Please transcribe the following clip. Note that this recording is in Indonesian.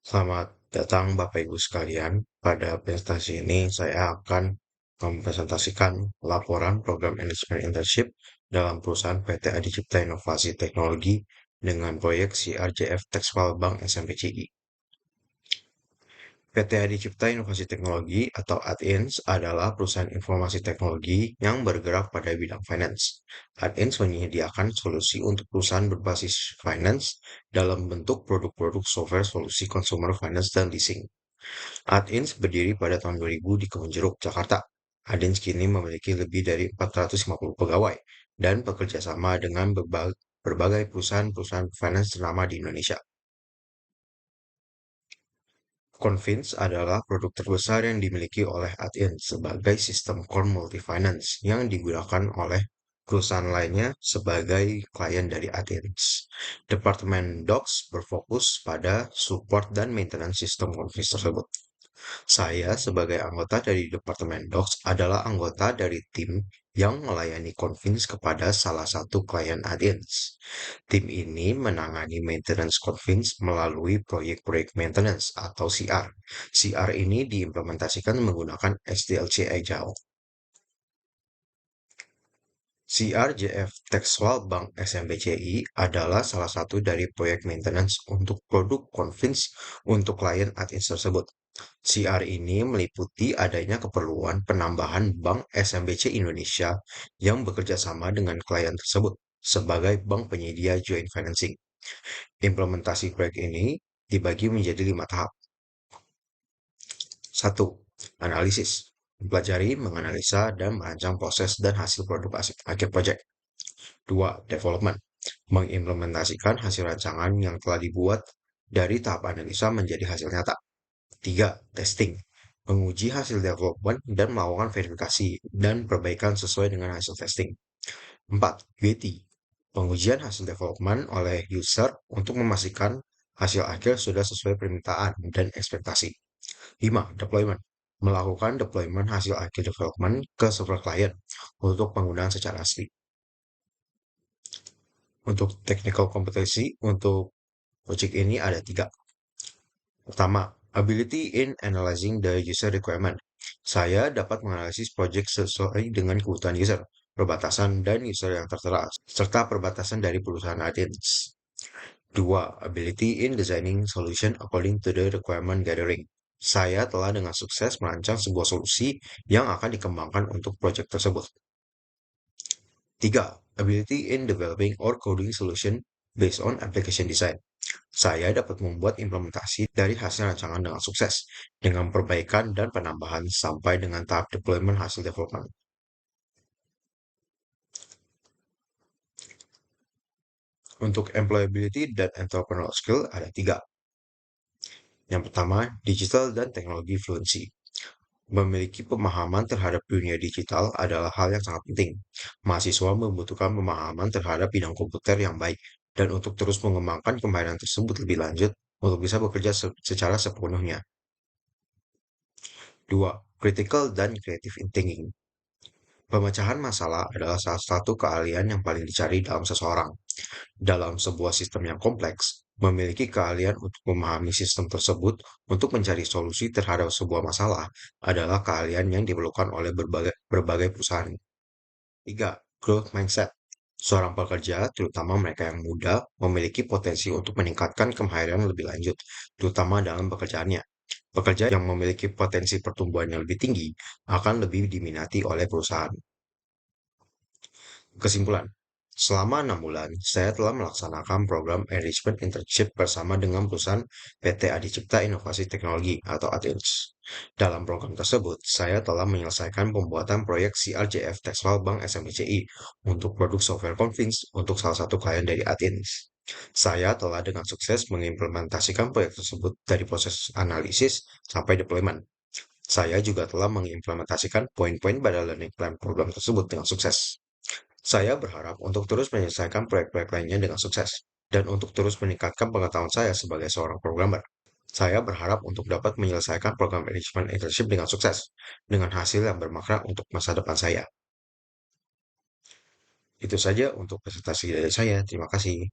Selamat datang Bapak Ibu sekalian. Pada presentasi ini saya akan mempresentasikan laporan program Management Internship dalam perusahaan PT Adi Cipta Inovasi Teknologi dengan proyek CRJF Textile Bank SMPCI. PT Adi Cipta Inovasi Teknologi atau ADINS adalah perusahaan informasi teknologi yang bergerak pada bidang finance. ADINS menyediakan solusi untuk perusahaan berbasis finance dalam bentuk produk-produk software solusi consumer finance dan leasing. AdIns berdiri pada tahun 2000 di Kebonjeruk, Jakarta. AdIns kini memiliki lebih dari 450 pegawai dan bekerja sama dengan berbagai perusahaan-perusahaan finance ternama di Indonesia. Convince adalah produk terbesar yang dimiliki oleh AdIns sebagai sistem core multi-finance yang digunakan oleh perusahaan lainnya sebagai klien dari AdIns. Departemen Docs berfokus pada support dan maintenance sistem Convince tersebut. Saya sebagai anggota dari Departemen Docs adalah anggota dari tim yang melayani Convince kepada salah satu klien Adins. Tim ini menangani maintenance Convince melalui proyek-proyek maintenance atau CR. CR ini diimplementasikan menggunakan SDLC Agile. CRJF Textile Bank SMBCI adalah salah satu dari proyek maintenance untuk produk Convince untuk klien Adins tersebut. CR ini meliputi adanya keperluan penambahan Bank SMBC Indonesia yang bekerja sama dengan klien tersebut sebagai bank penyedia joint financing. Implementasi proyek ini dibagi menjadi 5 tahap. 1. Analisis. Mempelajari, menganalisa, dan merancang proses dan hasil produk akhir project. 2. Development. Mengimplementasikan hasil rancangan yang telah dibuat dari tahap analisa menjadi hasil nyata. 3. Testing. Menguji hasil development dan melakukan verifikasi dan perbaikan sesuai dengan hasil testing. 4. UAT. Pengujian hasil development oleh user untuk memastikan hasil akhir sudah sesuai permintaan dan ekspektasi. 5. Deployment. Melakukan deployment hasil akhir development ke server klien untuk penggunaan secara asli. Untuk technical kompetensi untuk project ini ada 3. Pertama, ability in analyzing the user requirement. Saya dapat menganalisis project sesuai dengan kebutuhan user, perbatasan dan user yang tertera, serta perbatasan dari perusahaan AdSense. 2. Ability in designing solution according to the requirement gathering. Saya telah dengan sukses merancang sebuah solusi yang akan dikembangkan untuk project tersebut. 3. Ability in developing or coding solution based on application design. Saya dapat membuat implementasi dari hasil rancangan dengan sukses, dengan perbaikan dan penambahan sampai dengan tahap deployment hasil development. Untuk employability dan entrepreneurial skill ada 3. Yang pertama, digital dan teknologi fluency. Memiliki pemahaman terhadap dunia digital adalah hal yang sangat penting. Mahasiswa membutuhkan pemahaman terhadap bidang komputer yang baik dan untuk terus mengembangkan kemahiran tersebut lebih lanjut untuk bisa bekerja secara sepenuhnya. 2. Critical dan creative thinking. Pemecahan masalah adalah salah satu keahlian yang paling dicari dalam seseorang. Dalam sebuah sistem yang kompleks, memiliki keahlian untuk memahami sistem tersebut untuk mencari solusi terhadap sebuah masalah adalah keahlian yang diperlukan oleh berbagai perusahaan. 3. Growth mindset. Seorang pekerja, terutama mereka yang muda, memiliki potensi untuk meningkatkan kemahiran lebih lanjut, terutama dalam pekerjaannya. Pekerja yang memiliki potensi pertumbuhan yang lebih tinggi akan lebih diminati oleh perusahaan. Kesimpulan, selama 6 bulan, saya telah melaksanakan program Enrichment Internship bersama dengan perusahaan PT Adi Cipta Inovasi Teknologi atau ATINS. Dalam program tersebut, saya telah menyelesaikan pembuatan proyek CRJF Textile Bank SMBCI untuk produk software Convince untuk salah satu klien dari ATINS. Saya telah dengan sukses mengimplementasikan proyek tersebut dari proses analisis sampai deployment. Saya juga telah mengimplementasikan poin-poin pada learning plan program tersebut dengan sukses. Saya berharap untuk terus menyelesaikan proyek-proyek lainnya dengan sukses, dan untuk terus meningkatkan pengetahuan saya sebagai seorang programmer. Saya berharap untuk dapat menyelesaikan program management internship dengan sukses, dengan hasil yang bermakna untuk masa depan saya. Itu saja untuk presentasi dari saya. Terima kasih.